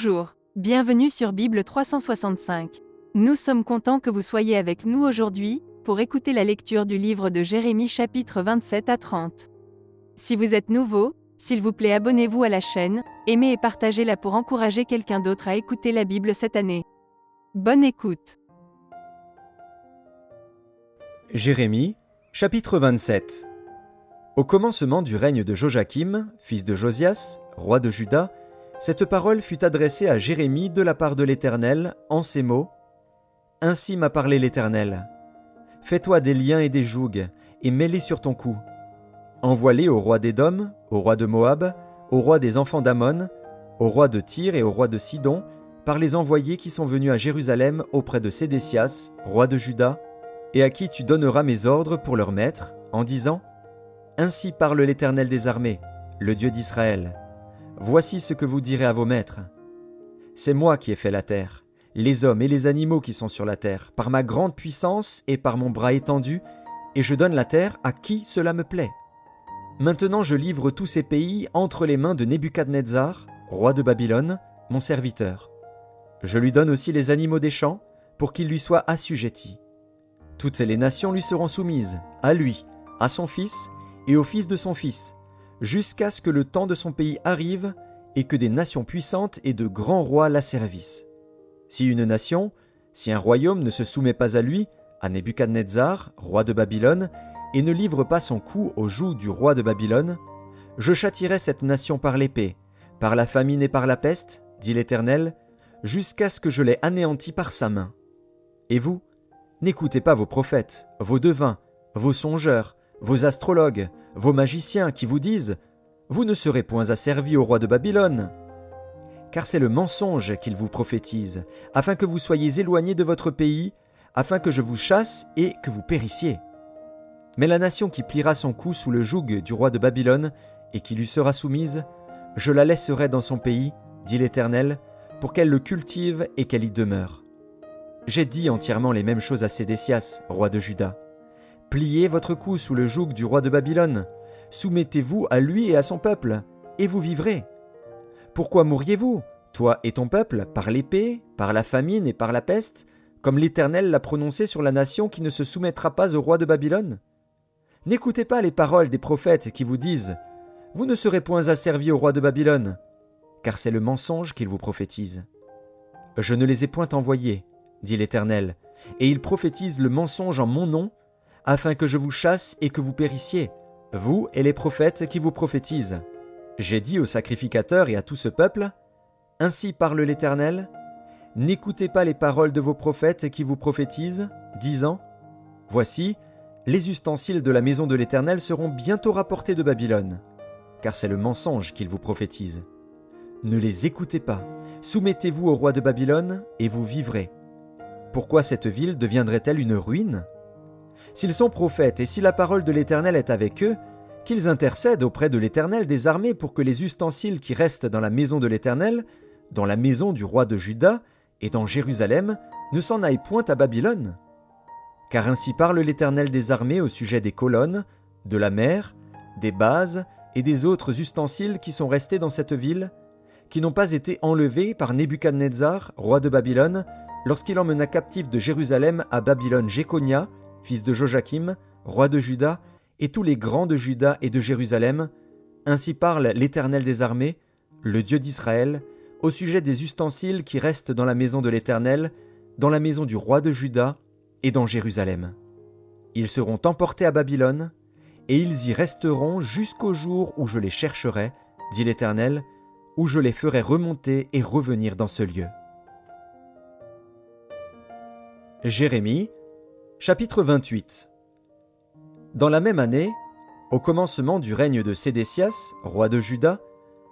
Bonjour, bienvenue sur Bible 365. Nous sommes contents que vous soyez avec nous aujourd'hui, pour écouter la lecture du livre de Jérémie chapitres 27 à 30. Si vous êtes nouveau, s'il vous plaît abonnez-vous à la chaîne, aimez et partagez-la pour encourager quelqu'un d'autre à écouter la Bible cette année. Bonne écoute. Jérémie, chapitre 27. Au commencement du règne de Joachim, fils de Josias, roi de Juda, cette parole fut adressée à Jérémie de la part de l'Éternel, en ces mots. « Ainsi m'a parlé l'Éternel. Fais-toi des liens et des jougs, et mets-les sur ton cou. Envoie-les au roi d'Édom, au roi de Moab, au roi des enfants d'Ammon, au roi de Tyr et au roi de Sidon, par les envoyés qui sont venus à Jérusalem auprès de Sédécias, roi de Juda, et à qui tu donneras mes ordres pour leur maître, en disant « Ainsi parle l'Éternel des armées, le Dieu d'Israël. Voici ce que vous direz à vos maîtres. C'est moi qui ai fait la terre, les hommes et les animaux qui sont sur la terre, par ma grande puissance et par mon bras étendu, et je donne la terre à qui cela me plaît. Maintenant je livre tous ces pays entre les mains de Nebuchadnezzar, roi de Babylone, mon serviteur. Je lui donne aussi les animaux des champs, pour qu'ils lui soient assujettis. Toutes les nations lui seront soumises, à lui, à son fils et au fils de son fils, jusqu'à ce que le temps de son pays arrive et que des nations puissantes et de grands rois l'asservissent. Si une nation, si un royaume ne se soumet pas à lui, à Nebuchadnezzar, roi de Babylone, et ne livre pas son cou au joug du roi de Babylone, je châtierai cette nation par l'épée, par la famine et par la peste, dit l'Éternel, jusqu'à ce que je l'ai anéanti par sa main. Et vous, n'écoutez pas vos prophètes, vos devins, vos songeurs, vos astrologues, vos magiciens qui vous disent « Vous ne serez point asservis au roi de Babylone ». Car c'est le mensonge qu'ils vous prophétisent, afin que vous soyez éloignés de votre pays, afin que je vous chasse et que vous périssiez. Mais la nation qui pliera son cou sous le joug du roi de Babylone et qui lui sera soumise, je la laisserai dans son pays, dit l'Éternel, pour qu'elle le cultive et qu'elle y demeure. J'ai dit entièrement les mêmes choses à Sédécias, roi de Juda. Pliez votre cou sous le joug du roi de Babylone, soumettez-vous à lui et à son peuple, et vous vivrez. Pourquoi mourriez-vous, toi et ton peuple, par l'épée, par la famine et par la peste, comme l'Éternel l'a prononcé sur la nation qui ne se soumettra pas au roi de Babylone? N'écoutez pas les paroles des prophètes qui vous disent « Vous ne serez point asservis au roi de Babylone », car c'est le mensonge qu'ils vous prophétisent. Je ne les ai point envoyés, dit l'Éternel, et ils prophétisent le mensonge en mon nom, afin que je vous chasse et que vous périssiez, vous et les prophètes qui vous prophétisent. J'ai dit aux sacrificateurs et à tout ce peuple, « Ainsi parle l'Éternel, n'écoutez pas les paroles de vos prophètes qui vous prophétisent, disant, « Voici, les ustensiles de la maison de l'Éternel seront bientôt rapportés de Babylone, car c'est le mensonge qu'ils vous prophétisent. Ne les écoutez pas, soumettez-vous au roi de Babylone et vous vivrez. Pourquoi cette ville deviendrait-elle une ruine ? S'ils sont prophètes et si la parole de l'Éternel est avec eux, qu'ils intercèdent auprès de l'Éternel des armées pour que les ustensiles qui restent dans la maison de l'Éternel, dans la maison du roi de Juda et dans Jérusalem, ne s'en aillent point à Babylone. Car ainsi parle l'Éternel des armées au sujet des colonnes, de la mer, des bases et des autres ustensiles qui sont restés dans cette ville, qui n'ont pas été enlevés par Nebuchadnezzar, roi de Babylone, lorsqu'il emmena captif de Jérusalem à Babylone Jéconia, fils de Joachim, roi de Juda, et tous les grands de Juda et de Jérusalem, ainsi parle l'Éternel des armées, le Dieu d'Israël, au sujet des ustensiles qui restent dans la maison de l'Éternel, dans la maison du roi de Juda et dans Jérusalem. Ils seront emportés à Babylone, et ils y resteront jusqu'au jour où je les chercherai, dit l'Éternel, où je les ferai remonter et revenir dans ce lieu. Jérémie, chapitre 28. Dans la même année, au commencement du règne de Sédécias, roi de Juda,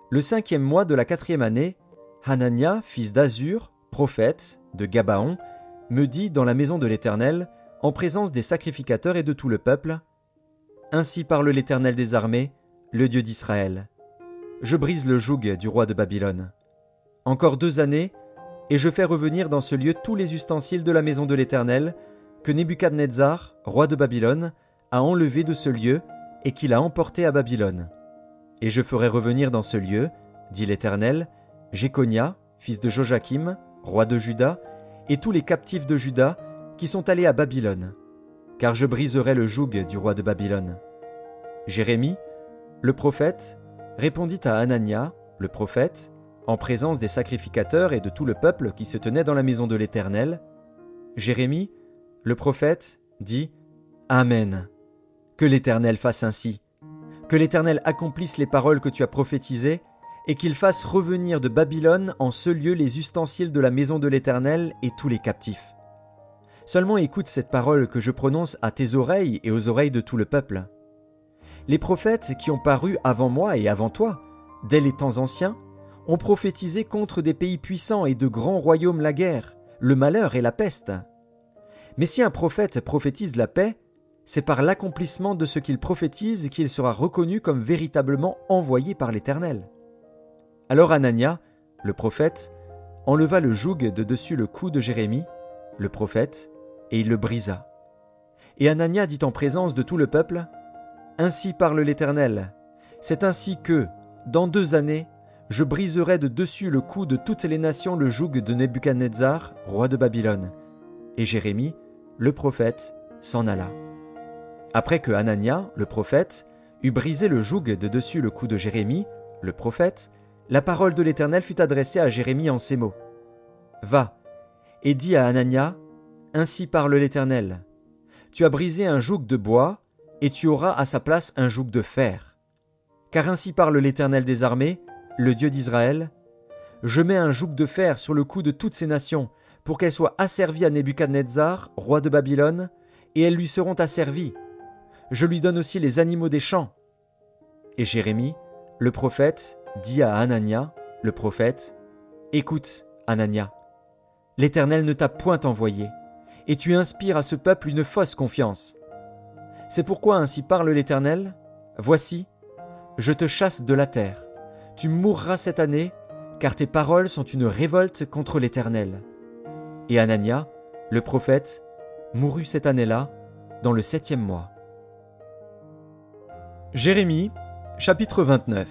le 5e mois de la 4e année, Hanania, fils d'Azur, prophète, de Gabaon, me dit dans la maison de l'Éternel, en présence des sacrificateurs et de tout le peuple, « Ainsi parle l'Éternel des armées, le Dieu d'Israël. Je brise le joug du roi de Babylone. Encore 2 années, et je fais revenir dans ce lieu tous les ustensiles de la maison de l'Éternel, que Nebuchadnezzar, roi de Babylone, a enlevé de ce lieu et qu'il a emporté à Babylone. Et je ferai revenir dans ce lieu, dit l'Éternel, Jéconia, fils de Joachim, roi de Juda, et tous les captifs de Juda qui sont allés à Babylone, car je briserai le joug du roi de Babylone. » Jérémie, le prophète, répondit à Hanania, le prophète, en présence des sacrificateurs et de tout le peuple qui se tenait dans la maison de l'Éternel. Jérémie, le prophète, dit « Amen. Que l'Éternel fasse ainsi. Que l'Éternel accomplisse les paroles que tu as prophétisées, et qu'il fasse revenir de Babylone en ce lieu les ustensiles de la maison de l'Éternel et tous les captifs. Seulement écoute cette parole que je prononce à tes oreilles et aux oreilles de tout le peuple. Les prophètes qui ont paru avant moi et avant toi, dès les temps anciens, ont prophétisé contre des pays puissants et de grands royaumes la guerre, le malheur et la peste. Mais si un prophète prophétise la paix, c'est par l'accomplissement de ce qu'il prophétise qu'il sera reconnu comme véritablement envoyé par l'Éternel. » Alors Hanania, le prophète, enleva le joug de dessus le cou de Jérémie, le prophète, et il le brisa. Et Hanania dit en présence de tout le peuple, « Ainsi parle l'Éternel, c'est ainsi que, dans 2 années, je briserai de dessus le cou de toutes les nations le joug de Nebuchadnezzar, roi de Babylone. » Et Jérémie, le prophète, s'en alla. Après que Hanania, le prophète, eut brisé le joug de dessus le cou de Jérémie, le prophète, la parole de l'Éternel fut adressée à Jérémie en ces mots. « Va, et dis à Hanania, ainsi parle l'Éternel. Tu as brisé un joug de bois, et tu auras à sa place un joug de fer. Car ainsi parle l'Éternel des armées, le Dieu d'Israël. Je mets un joug de fer sur le cou de toutes ces nations, pour qu'elles soient asservies à Nebuchadnezzar, roi de Babylone, et elles lui seront asservies. Je lui donne aussi les animaux des champs. » Et Jérémie, le prophète, dit à Hanania, le prophète, « Écoute, Hanania, l'Éternel ne t'a point envoyé, et tu inspires à ce peuple une fausse confiance. C'est pourquoi ainsi parle l'Éternel, voici, je te chasse de la terre, tu mourras cette année, car tes paroles sont une révolte contre l'Éternel. » Et Hanania, le prophète, mourut cette année-là, dans le 7e mois. Jérémie, chapitre 29.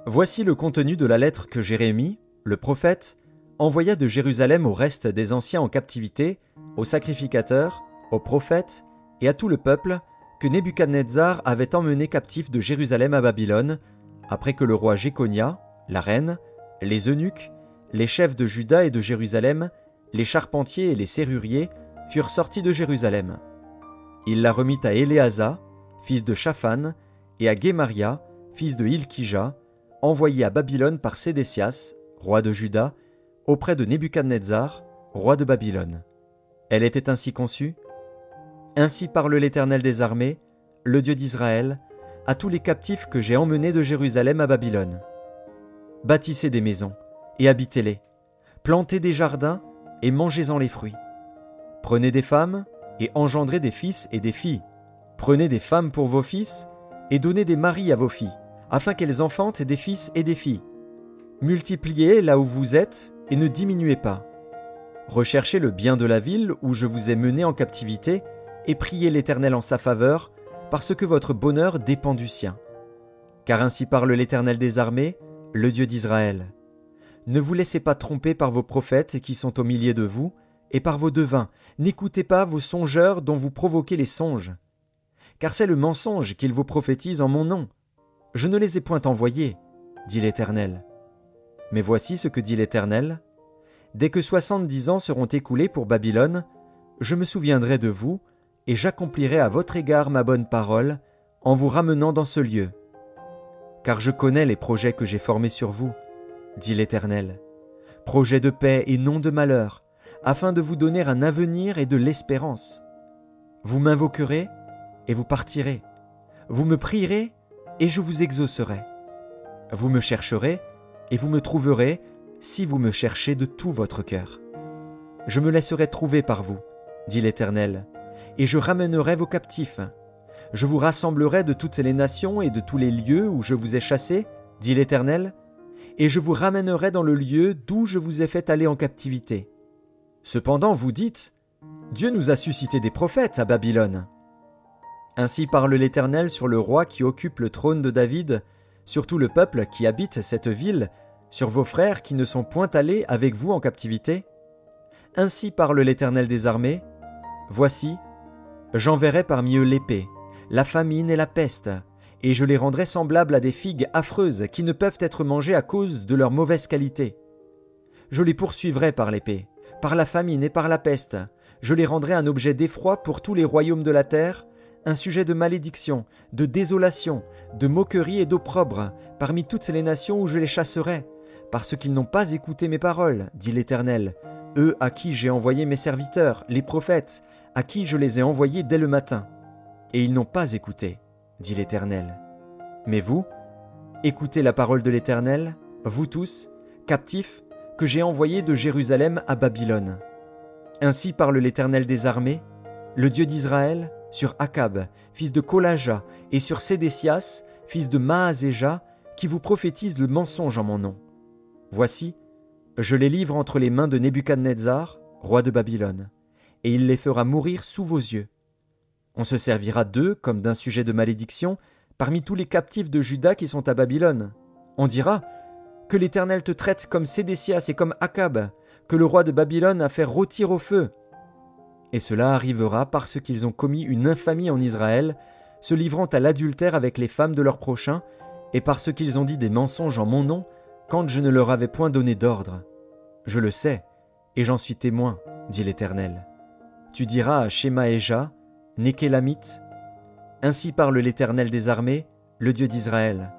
Voici le contenu de la lettre que Jérémie, le prophète, envoya de Jérusalem au reste des anciens en captivité, aux sacrificateurs, aux prophètes et à tout le peuple que Nebuchadnezzar avait emmené captif de Jérusalem à Babylone, après que le roi Jéconia, la reine, les eunuques, les chefs de Juda et de Jérusalem, les charpentiers et les serruriers furent sortis de Jérusalem. Il la remit à Éléasa, fils de Shaphan, et à Guémaria, fils de Hilkija, envoyés à Babylone par Sédécias, roi de Juda, auprès de Nebuchadnezzar, roi de Babylone. Elle était ainsi conçue. Ainsi parle l'Éternel des armées, le Dieu d'Israël, à tous les captifs que j'ai emmenés de Jérusalem à Babylone. Bâtissez des maisons, et habitez-les. Plantez des jardins, et mangez-en les fruits. Prenez des femmes, et engendrez des fils et des filles. Prenez des femmes pour vos fils, et donnez des maris à vos filles, afin qu'elles enfantent des fils et des filles. Multipliez là où vous êtes, et ne diminuez pas. Recherchez le bien de la ville où je vous ai mené en captivité, et priez l'Éternel en sa faveur, parce que votre bonheur dépend du sien. Car ainsi parle l'Éternel des armées, le Dieu d'Israël. Ne vous laissez pas tromper par vos prophètes qui sont au milieu de vous, et par vos devins. N'écoutez pas vos songeurs dont vous provoquez les songes. Car c'est le mensonge qu'ils vous prophétisent en mon nom. Je ne les ai point envoyés, dit l'Éternel. Mais voici ce que dit l'Éternel. Dès que 70 ans seront écoulés pour Babylone, je me souviendrai de vous, et j'accomplirai à votre égard ma bonne parole, en vous ramenant dans ce lieu. Car je connais les projets que j'ai formés sur vous, dit l'Éternel, projets de paix et non de malheur, afin de vous donner un avenir et de l'espérance. Vous m'invoquerez, et vous partirez. Vous me prierez, et je vous exaucerai. Vous me chercherez, et vous me trouverez, si vous me cherchez de tout votre cœur. Je me laisserai trouver par vous, dit l'Éternel, et je ramènerai vos captifs. Je vous rassemblerai de toutes les nations et de tous les lieux où je vous ai chassés, dit l'Éternel, et je vous ramènerai dans le lieu d'où je vous ai fait aller en captivité. Cependant, vous dites, Dieu nous a suscité des prophètes à Babylone. Ainsi parle l'Éternel sur le roi qui occupe le trône de David, sur tout le peuple qui habite cette ville, sur vos frères qui ne sont point allés avec vous en captivité? Ainsi parle l'Éternel des armées. Voici, j'enverrai parmi eux l'épée, la famine et la peste, et je les rendrai semblables à des figues affreuses qui ne peuvent être mangées à cause de leur mauvaise qualité. Je les poursuivrai par l'épée, par la famine et par la peste. Je les rendrai un objet d'effroi pour tous les royaumes de la terre, un sujet de malédiction, de désolation, de moquerie et d'opprobre, parmi toutes les nations où je les chasserai, parce qu'ils n'ont pas écouté mes paroles, dit l'Éternel, eux à qui j'ai envoyé mes serviteurs, les prophètes, à qui je les ai envoyés dès le matin. Et ils n'ont pas écouté, dit l'Éternel. Mais vous, écoutez la parole de l'Éternel, vous tous, captifs, que j'ai envoyés de Jérusalem à Babylone. Ainsi parle l'Éternel des armées, le Dieu d'Israël, sur Akab, fils de Kolaja, et sur Sédécias, fils de Maazéja, qui vous prophétisent le mensonge en mon nom. Voici, je les livre entre les mains de Nebuchadnezzar, roi de Babylone, et il les fera mourir sous vos yeux. On se servira d'eux comme d'un sujet de malédiction parmi tous les captifs de Juda qui sont à Babylone. On dira que l'Éternel te traite comme Sédécias et comme Akab, que le roi de Babylone a fait rôtir au feu. Et cela arrivera parce qu'ils ont commis une infamie en Israël, se livrant à l'adultère avec les femmes de leurs prochains, et parce qu'ils ont dit des mensonges en mon nom, quand je ne leur avais point donné d'ordre. Je le sais, et j'en suis témoin, dit l'Éternel. Tu diras à Shemaéja, Nékélamite, ainsi parle l'Éternel des armées, le Dieu d'Israël.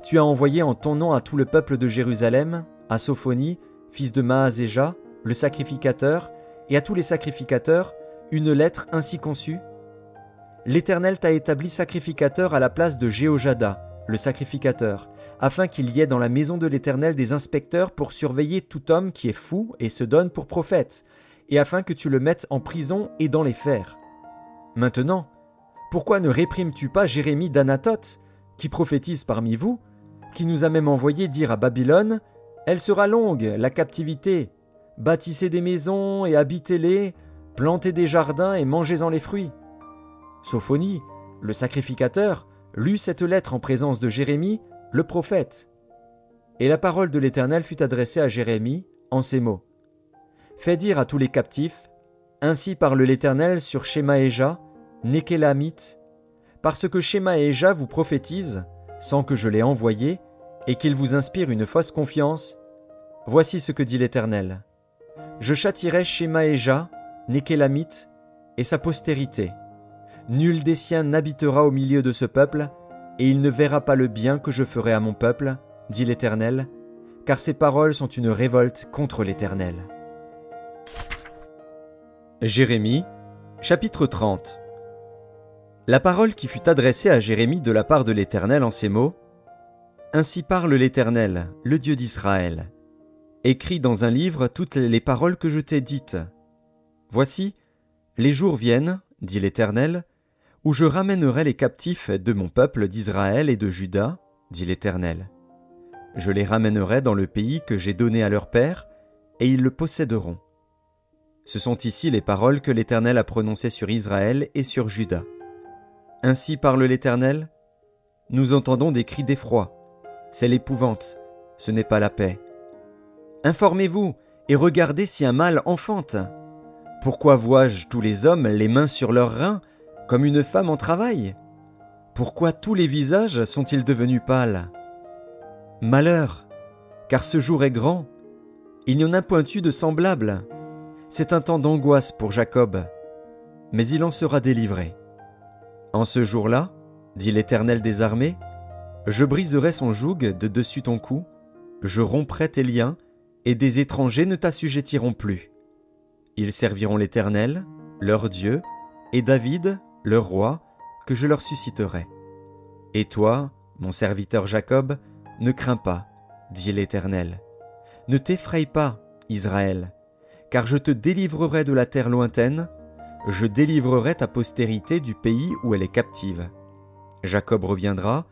Tu as envoyé en ton nom à tout le peuple de Jérusalem, à Sophonie, fils de Maazéja, le sacrificateur, et à tous les sacrificateurs, une lettre ainsi conçue. L'Éternel t'a établi sacrificateur à la place de Jéhojada, le sacrificateur, afin qu'il y ait dans la maison de l'Éternel des inspecteurs pour surveiller tout homme qui est fou et se donne pour prophète, et afin que tu le mettes en prison et dans les fers. Maintenant, pourquoi ne réprimes-tu pas Jérémie d'Anathoth, qui prophétise parmi vous, qui nous a même envoyé dire à Babylone, « Elle sera longue, la captivité. Bâtissez des maisons et habitez-les, plantez des jardins et mangez-en les fruits. » Sophonie, le sacrificateur, lut cette lettre en présence de Jérémie, le prophète. Et la parole de l'Éternel fut adressée à Jérémie en ces mots. « Fais dire à tous les captifs, ainsi parle l'Éternel sur Shemaéja, Nékélamite, parce que Shemaéja vous prophétise, sans que je l'ai envoyé, et qu'il vous inspire une fausse confiance. Voici ce que dit l'Éternel. Je châtierai Shemaéja, Nékélamite, et sa postérité. Nul des siens n'habitera au milieu de ce peuple, et il ne verra pas le bien que je ferai à mon peuple, dit l'Éternel, car ces paroles sont une révolte contre l'Éternel. Jérémie, chapitre 30. La parole qui fut adressée à Jérémie de la part de l'Éternel en ces mots. Ainsi parle l'Éternel, le Dieu d'Israël. Écris dans un livre toutes les paroles que je t'ai dites. Voici, les jours viennent, dit l'Éternel, où je ramènerai les captifs de mon peuple d'Israël et de Juda, dit l'Éternel. Je les ramènerai dans le pays que j'ai donné à leur père, et ils le posséderont. Ce sont ici les paroles que l'Éternel a prononcées sur Israël et sur Juda. Ainsi parle l'Éternel, nous entendons des cris d'effroi. C'est l'épouvante, ce n'est pas la paix. Informez-vous et regardez si un mâle enfante. Pourquoi vois-je tous les hommes les mains sur leurs reins, comme une femme en travail? Pourquoi tous les visages sont-ils devenus pâles? Malheur, car ce jour est grand. Il n'y en a point eu de semblable. C'est un temps d'angoisse pour Jacob, mais il en sera délivré. En ce jour-là, dit l'Éternel des armées, je briserai son joug de dessus ton cou, je romprai tes liens, et des étrangers ne t'assujettiront plus. Ils serviront l'Éternel, leur Dieu, et David, leur roi, que je leur susciterai. Et toi, mon serviteur Jacob, ne crains pas, dit l'Éternel. Ne t'effraie pas, Israël, car je te délivrerai de la terre lointaine, je délivrerai ta postérité du pays où elle est captive. Jacob reviendra,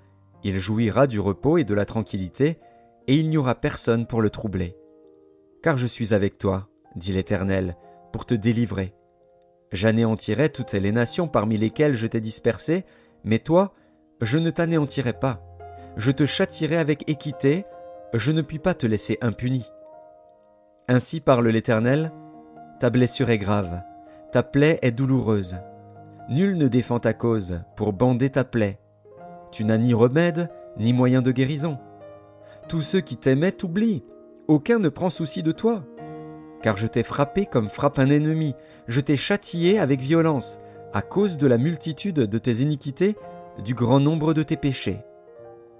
il jouira du repos et de la tranquillité, et il n'y aura personne pour le troubler. Car je suis avec toi, dit l'Éternel, pour te délivrer. J'anéantirai toutes les nations parmi lesquelles je t'ai dispersé, mais toi, je ne t'anéantirai pas. Je te châtierai avec équité, je ne puis pas te laisser impuni. Ainsi parle l'Éternel, ta blessure est grave, ta plaie est douloureuse. Nul ne défend ta cause pour bander ta plaie. Tu n'as ni remède, ni moyen de guérison. Tous ceux qui t'aimaient t'oublient, aucun ne prend souci de toi. Car je t'ai frappé comme frappe un ennemi, je t'ai châtié avec violence, à cause de la multitude de tes iniquités, du grand nombre de tes péchés.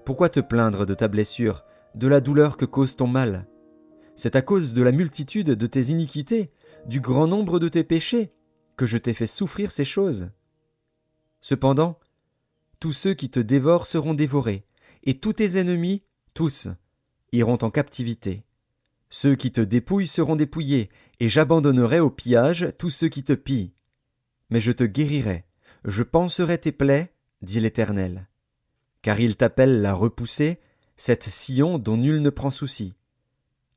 Pourquoi te plaindre de ta blessure, de la douleur que cause ton mal? C'est à cause de la multitude de tes iniquités, du grand nombre de tes péchés, que je t'ai fait souffrir ces choses. Cependant, tous ceux qui te dévorent seront dévorés, et tous tes ennemis, tous, iront en captivité. Ceux qui te dépouillent seront dépouillés, et j'abandonnerai au pillage tous ceux qui te pillent. Mais je te guérirai, je panserai tes plaies, dit l'Éternel. Car il t'appelle la repoussée, cette Sion dont nul ne prend souci.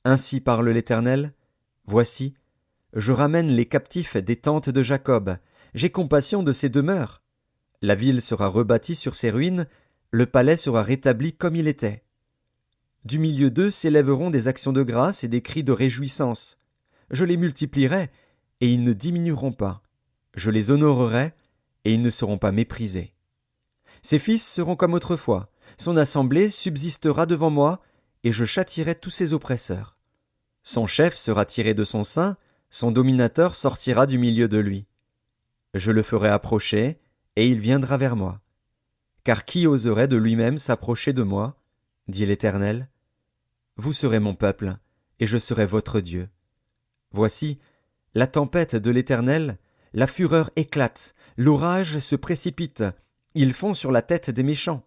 Ainsi parle l'Éternel, voici, je ramène les captifs des tentes de Jacob, j'ai compassion de ses demeures. La ville sera rebâtie sur ses ruines, le palais sera rétabli comme il était. Du milieu d'eux s'élèveront des actions de grâce et des cris de réjouissance. Je les multiplierai, et ils ne diminueront pas. Je les honorerai, et ils ne seront pas méprisés. Ses fils seront comme autrefois, son assemblée subsistera devant moi, et je châtierai tous ses oppresseurs. Son chef sera tiré de son sein, son dominateur sortira du milieu de lui. Je le ferai approcher, et il viendra vers moi. Car qui oserait de lui-même s'approcher de moi, dit l'Éternel? Vous serez mon peuple, et je serai votre Dieu. Voici, la tempête de l'Éternel, la fureur éclate, l'orage se précipite, ils font sur la tête des méchants.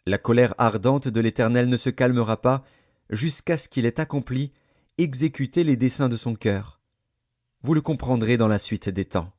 La colère ardente de l'Éternel ne se calmera pas, jusqu'à ce qu'il ait accompli, exécuté les desseins de son cœur. Vous le comprendrez dans la suite des temps.